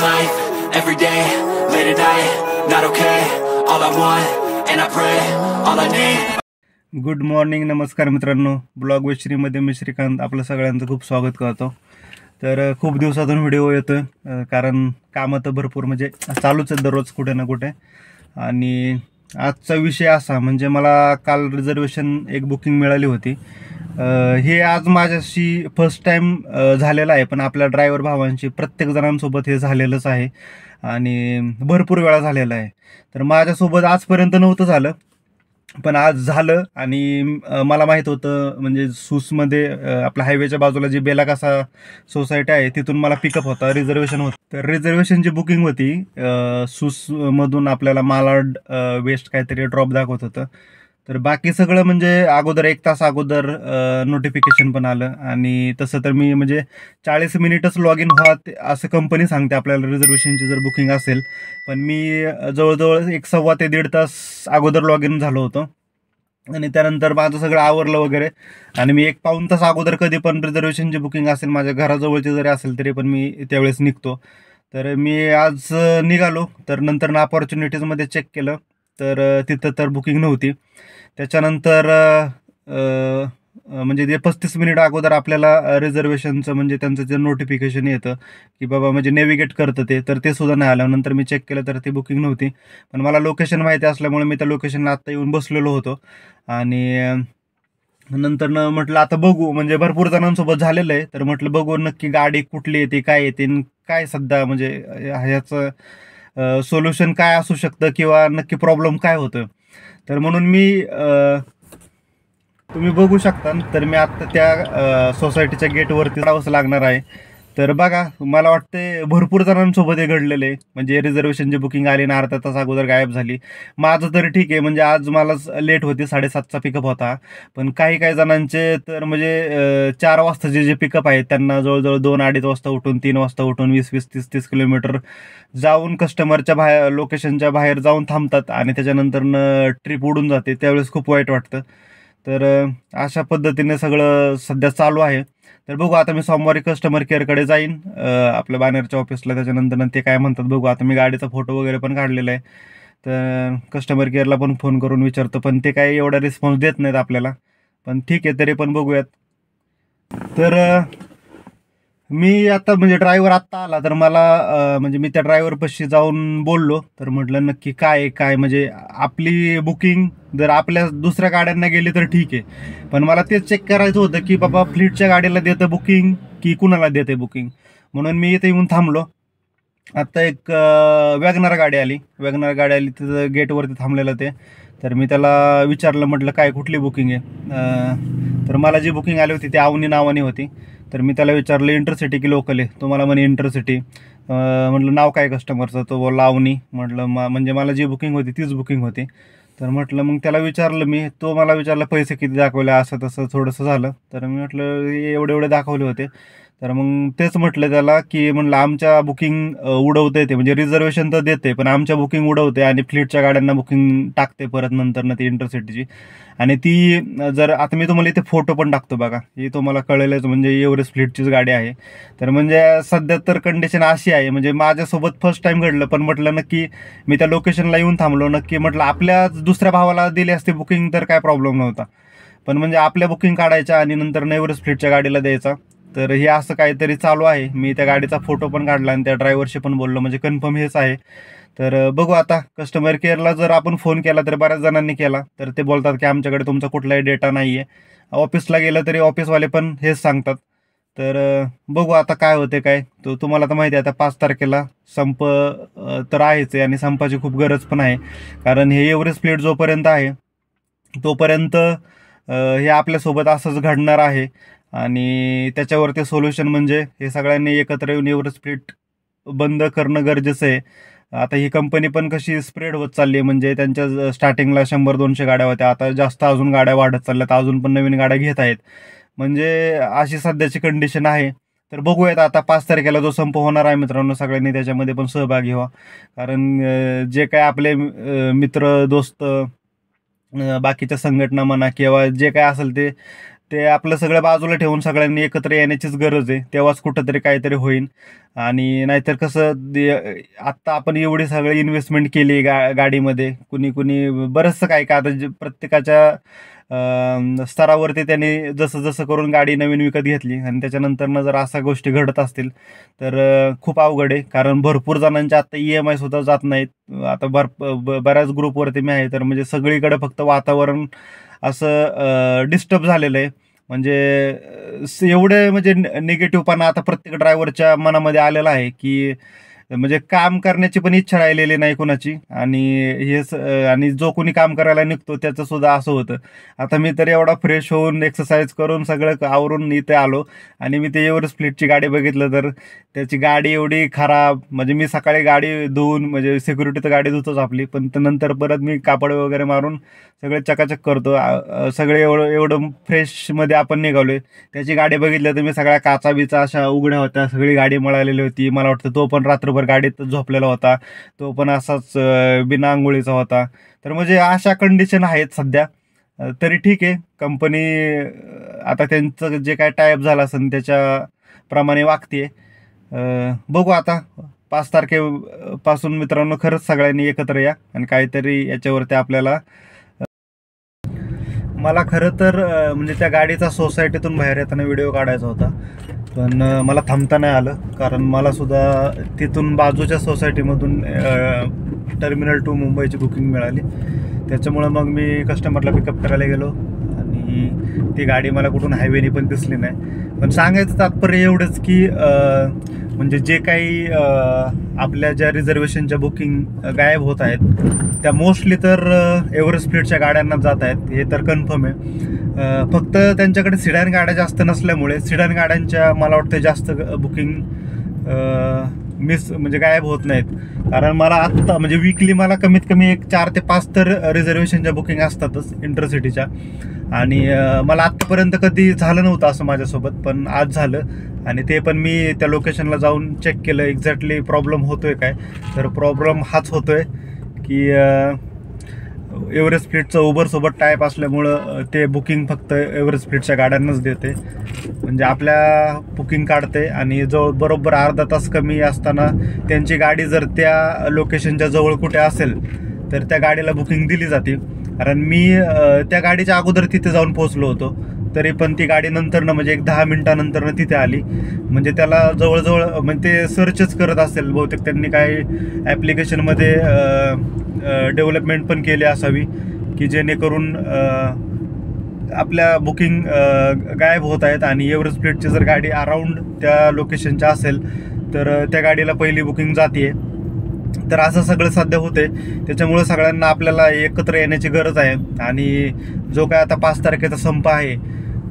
life, every day, late at night, not okay. All I want, and I pray, all I need. Good morning, नमस्कार मित्रांनो. Blog with श्रीमध्ये मी श्रीकांत आपलं सगळ्यांचं खूप स्वागत करतो. तर खूप दिवसातून व्हिडिओ येतोय, कारण कामं तर भरपूर म्हणजे चालूच आहेत दररोज कुठे ना कुठे. आणि आजचा विषय असा म्हणजे मला काल रिझर्वेशन एक बुकिंग मिळाली होती. हे आज माझ्याशी फर्स्ट टाईम झालेलं आहे, पण आपल्या ड्रायव्हर भावांशी प्रत्येक जणांसोबत हे झालेलंच आहे आणि भरपूर वेळा झालेलं आहे. तर माझ्यासोबत आजपर्यंत नव्हतं झालं, पण आज झालं. आणि मला माहीत होतं म्हणजे सूसमध्ये आपल्या हायवेच्या बाजूला जी बेलाकासा सोसायटी आहे तिथून मला पिकअप होता, रिझर्वेशन होतं. तर रिझर्वेशनची बुकिंग होती. सूसमधून आपल्याला मालाड वेस्ट काहीतरी ड्रॉप दाखवत होतं. तर बाकी सगळं म्हणजे अगोदर 1 तास अगोदर नोटिफिकेशन पण आलं. आणि तसं तर मी म्हणजे 40 मिनिटच लॉग इन व्हा असं कंपनी सांगते आपल्याला रिझर्वेशनची जर बुकिंग असेल. पण मी जवळजवळ 1 सव्वा ते 1.5 तास अगोदर लॉग इन झालो होतो. आणि त्यानंतर माझं सगळं आवरलं वगैरे. आणि मी 1 पाऊण तास अगोदर कधी पण रिझर्वेशनची बुकिंग असेल माझ्या घराजवळची जरी असेल तरी पण मी त्यावेळेस निघतो. तर मी आज निघालो. तर नंतर अपॉर्च्युनिटीजमध्ये चेक केलं तर तिथं तर बुकिंग नव्हती. त्याच्यानंतर म्हणजे ते 35 मिनिट अगोदर आपल्याला रिझर्वेशनचं म्हणजे त्यांचं जे नोटिफिकेशन येतं की बाबा म्हणजे नेव्हिगेट करतं ते, तर ते सुद्धा नाही आलं. नंतर मी चेक केलं तर ती बुकिंग नव्हती. पण मला लोकेशन माहिती असल्यामुळे मी त्या लोकेशनला आत्ता येऊन बसलेलो होतो. आणि नंतर म्हटलं आता बघू, म्हणजे भरपूर जणांसोबत झालेलं आहे. तर म्हटलं बघू नक्की गाडी कुठली येते, काय येते, काय सध्या म्हणजे ह्याचं सोल्युशन काय असू शकतं किंवा नक्की प्रॉब्लेम काय होतं. तर म्हणून मी तुम्ही बघू शकता. तर मी आत्ता त्या सोसायटीच्या गेटवरती जावंच लागणार आहे. तर बघा, मला वाटते भरपूर जणांसोबत हे घडलेलं आहे. म्हणजे रिझर्वेशनची बुकिंग आली ना अर्धा तास अगोदर गायब झाली. माझं तरी ठीक आहे, म्हणजे आज मला लेट होती, 7:30चा पिकअप होता. पण काही काही जणांचे तर म्हणजे 4 वाजताचे जे पिकअप आहेत त्यांना जवळजवळ 2-2:30 वाजता उठून 3 वाजता उठून 20-20, 30-30 किलोमीटर जाऊन कस्टमरच्या बाहेर लोकेशनच्या बाहेर जाऊन थांबतात आणि त्याच्यानंतर ट्रिप उडून जाते. त्यावेळेस खूप वाईट वाटतं. तर अशा पद्धतीने सगळं सध्या चालू आहे. तर बघू आता मी सोमवारी कस्टमर केअरकडे जाईन आपल्या बॅनरच्या ऑफिसला. त्याच्यानंतर ते काय म्हणतात बघू. आता मी गाडीचा फोटो वगैरे पण काढलेला आहे. तर कस्टमर केअरला पण फोन करून विचारतो, पण ते काही एवढा रिस्पॉन्स देत नाहीत आपल्याला. पण ठीक आहे, तरी पण बघूयात. तर मी आता म्हणजे ड्रायव्हर आत्ता आला तर मला म्हणजे मी त्या ड्रायव्हरपाशी जाऊन बोललो. तर म्हटलं नक्की काय म्हणजे आपली बुकिंग जर आपल्या दुसऱ्या गाड्यांना गेली तर ठीक आहे, पण मला तेच चेक करायचं होतं की बाबा फ्लीटच्या गाडीला देतं बुकिंग की कुणाला देते बुकिंग. म्हणून मी इथे येऊन थांबलो. आत्ता एक वॅगनर गाडी आली. तिथं गेटवरती थांबलेलं ते. तर मी त्याला विचारलं, म्हटलं काय कुठली बुकिंग आहे. तर मला जी बुकिंग आली होती ती अवनी नावाने होती. तर मी त्याला विचारलं इंटरसिटी की लोकल आहे. तो मला म्हणे इंटरसिटी. म्हटलं नाव काय कस्टमरचं. तो बोलला अवनी. म्हटलं म्हणजे मला जी बुकिंग होती तीच बुकिंग होती. तर म्हटलं मग त्याला विचारलं मी. तो मला विचारलं पैसे किती दाखवले, असं तसं थोडंसं झालं. तर मी म्हटलं एवढे एवढे दाखवले होते. तर मग तेच म्हटलं त्याला की म्हणलं आमच्या बुकिंग उडवते ते, म्हणजे रिझर्वेशन तर देते पण आमच्या बुकिंग उडवते आणि फ्लीटच्या गाड्यांना बुकिंग टाकते परत नंतर ती इंटरसिटीची. आणि ती जर आता मी तुम्हाला इथे फोटो पण टाकतो बघा, ही तुम्हाला कळेलच, म्हणजे एव्हरेस्ट फ्लीटचीच गाडी आहे. तर म्हणजे सध्या तर कंडिशन अशी आहे, म्हणजे माझ्यासोबत फर्स्ट टाइम घडलं. पण म्हटलं नक्की मी त्या लोकेशनला येऊन थांबलो. नक्की म्हटलं आपल्या दुसऱ्या भावाला दिली असते बुकिंग तर काय प्रॉब्लेम नव्हता, पण म्हणजे आपल्या बुकिंग काढायच्या आणि नंतर एव्हरेस्ट फ्लीटच्या गाडीला द्यायचा. तर हे असं काहीतरी चालू आहे. मी त्या गाडीचा फोटो पण काढला आणि त्या ड्रायव्हरशी पण बोललो, म्हणजे कन्फर्म हेच आहे. तर बघू आता कस्टमर केअरला जर आपण फोन केला तर बऱ्याच जणांनी केला तर ते बोलतात की आमच्याकडे तुमचा कुठलाही डेटा नाही आहे. ऑफिसला गेलं तरी ऑफिसवाले पण हेच सांगतात. तर बघू आता काय होते काय. तो तुम्हाला तर माहिती आहे आता 5 तारखेला संप तर आहेच आहे आणि संपाची खूप गरज पण आहे. कारण हे एव्हरेस्ट फ्लीट जोपर्यंत आहे तोपर्यंत हे आपल्यासोबत असंच घडणार आहे. आणि त्याच्यावरती सोल्युशन म्हणजे हे सगळ्यांनी एकत्र येऊन एव्हरेस्ट फ्लीट बंद करणं गरजेचं आहे. आता ही कंपनी पण कशी स्प्रेड होत चालली आहे, म्हणजे त्यांच्या स्टार्टिंगला 100-200 गाड्या होत्या, आता जास्त अजून गाड्या वाढत चालल्यात, अजून पण नवीन गाड्या घेत आहेत. म्हणजे अशी सध्याची कंडिशन आहे. तर बघूयात आता 5 तारखेला जो संप होणार आहे मित्रांनो, सगळ्यांनी त्याच्यामध्ये पण सहभागी व्हा. कारण जे काय आपले मित्र दोस्त बाकीच्या संघटना म्हणा किंवा जे काय असेल ते ते आपलं सगळं बाजूला ठेवून सगळ्यांनी एकत्र येण्याचीच गरज आहे, तेव्हाच कुठंतरी काहीतरी होईल. आणि नाहीतर कसं आत्ता आपण एवढी सगळी इन्व्हेस्टमेंट केली गाडीमध्ये, कुणी कुणी बरंचसं काय का आता प्रत्येकाच्या स्तरावरती त्यांनी जसं जसं करून गाडी नवीन विकत घेतली आणि त्याच्यानंतर जर अशा गोष्टी घडत असतील तर खूप अवघड आहे. कारण भरपूर जणांच्या आता EMI सुद्धा जात नाहीत. आता बऱ्याच ग्रुपवरती मी आहे, तर म्हणजे सगळीकडे फक्त वातावरण असं डिस्टर्ब झालेलं आहे. म्हणजे एवढे म्हणजे निगेटिव्हपणा आता प्रत्येक ड्रायव्हरच्या मनामध्ये आलेला आहे की म्हणजे काम करण्याची पण इच्छा राहिलेली नाही कोणाची. आणि आणि जो कोणी काम करायला निघतो त्याचं सुद्धा असं होतं. आता मी तर एवढा फ्रेश होऊन एक्सरसाइज करून सगळं आवरून इथे आलो आणि मी ते एव्हरेस्ट फ्लीटची गाडी बघितलं तर त्याची गाडी एवढी खराब. म्हणजे मी सकाळी गाडी धुवून, म्हणजे सिक्युरिटी तर गाडी धुतोच आपली, पण नंतर परत मी कापड वगैरे मारून सगळे चकाचक करतो. सगळे एवढं फ्रेशमध्ये आपण निघालोय. त्याची गाडी बघितलं तर मी सगळ्या काचा बिचा अशा उघड्या होत्या, सगळी गाडी मळालेली होती. मला वाटतं तो पण रात्रभर गाडीत झोपलेला होता, तो पण असाच बिना आंघोळीचा होता. तर म्हणजे अशा कंडिशन आहेत सध्या. तरी ठीक आहे, कंपनी आता त्यांचं जे काय टायअप झालं असेल त्याच्याप्रमाणे वागते. बघू आता 5 तारखेपासून मित्रांनो खरंच सगळ्यांनी एकत्र या आणि काहीतरी याच्यावरती आपल्याला. मला खरं तर म्हणजे त्या गाडीचा सोसायटीतून बाहेर येताना व्हिडिओ काढायचा होता, पण मला थांबता नाही आलं. कारण मला सुद्धा तिथून बाजूच्या सोसायटीमधून टर्मिनल 2 मुंबईची बुकिंग मिळाली. त्याच्यामुळं मग मी कस्टमरला पिकअप करायला गेलो आणि ती गाडी मला कुठून हायवेनी पण दिसली नाही. पण सांगायचं तात्पर्य एवढंच की म्हणजे जे काही आपल्या ज्या रिझर्वेशनच्या बुकिंग गायब होत आहेत त्या मोस्टली तर एव्हरेस्ट फ्लीटच्या गाड्यांना जात आहेत, हे तर कन्फर्म आहे. फक्त त्यांच्याकडे सिडॅन गाड्या जास्त नसल्यामुळे सिडॅन गाड्यांच्या मला वाटतं जास्त बुकिंग म्हणजे गायब होत नाहीत. कारण मला आत्ता म्हणजे वीकली मला कमीत कमी एक 4 ते 5 तर रिझर्वेशनच्या बुकिंग असतातच इंटरसिटीच्या. आणि मला आत्तापर्यंत कधी झालं नव्हतं असं माझ्यासोबत, पण आज झालं. आणि ते पण मी त्या लोकेशनला जाऊन चेक केलं एक्झॅक्टली प्रॉब्लेम होतोय काय. तर प्रॉब्लेम हाच होतोय की एव्हरेस्ट फ्लीटचं उबरसोबत टाईप असल्यामुळं ते बुकिंग फक्त एव्हरेस्ट फ्लीटच्या गाड्यांनाच देते. म्हणजे आपल्या बुकिंग काढते आणि बरोबर अर्धा तास कमी असताना त्यांची गाडी जर त्या लोकेशनच्या जवळ कुठे असेल तर त्या गाडीला बुकिंग दिली जाते. कारण मी त्या गाडीच्या अगोदर तिथे जाऊन पोहोचलो होतो, तरी पण ती गाडी नंतरनं म्हणजे एक 10 मिनिटानंतरनं तिथे आली. म्हणजे त्याला जवळजवळ म्हणजे ते सर्चच करत असेल बहुतेक, त्यांनी काही ॲप्लिकेशनमध्ये डेव्हलपमेंट पण केली असावी की जेणेकरून आपल्या बुकिंग गायब होत आहेत. आणि एव्हरेस्ट फ्लीटची जर गाडी अराउंड त्या लोकेशनच्या असेल तर त्या गाडीला पहिली बुकिंग जाते. तर असं सगळं सध्या होते. त्याच्यामुळे सगळ्यांना आपल्याला एकत्र येण्याची गरज आहे. आणि जो काय आता 5 तारखेचा संप आहे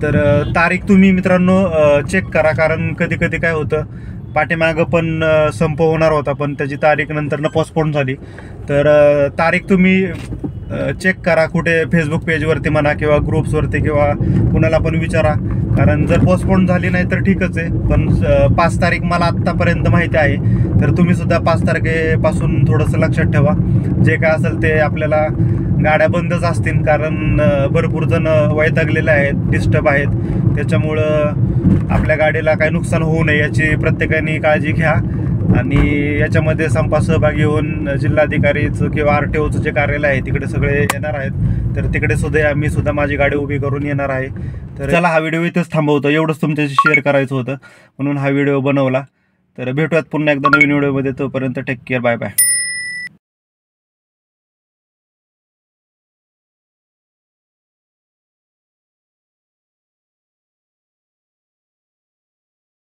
तर तारीख तुम्ही मित्रांनो चेक करा. कारण कधी कधी काय होतं, पाठीमागं पण संप होणार होता पण त्याची तारीख नंतरनं पोस्टपोन झाली. तर तारीख तुम्ही चेक करा, कुठे फेसबुक पेजवरती म्हणा किंवा ग्रुप्सवरती किंवा कुणाला पण विचारा. कारण जर पोस्टपोन झाली नाही तर ठीकच आहे, पण 5 तारीख मला आत्तापर्यंत माहिती आहे. तर तुम्ही सुद्धा 5 तारखेपासून थोडंसं लक्षात ठेवा. जे काय असेल ते आपल्याला गाड्या बंदच असतील, कारण भरपूर जण वैतागलेले आहेत, डिस्टर्ब आहेत. त्याच्यामुळं आपल्या गाडीला काही नुकसान होऊ नये याची प्रत्येकाने काळजी घ्या. आणि याच्यामध्ये संपात सहभागी होऊन जिल्हाधिकारीचं किंवा RTOचं जे कार्यालय आहे तिकडे सगळे येणार आहेत. तर तिकडे सुद्धा मी सुद्धा माझी गाडी उभी करून येणार आहे. तर चला हा व्हिडिओ इथेच थांबवतो. एवढंच तुमच्याशी शेअर करायचं होतं म्हणून हा व्हिडिओ बनवला. तर भेटूयात पुन्हा एकदा नवीन व्हिडिओमध्ये. तोपर्यंत टेक केअर, बाय बाय.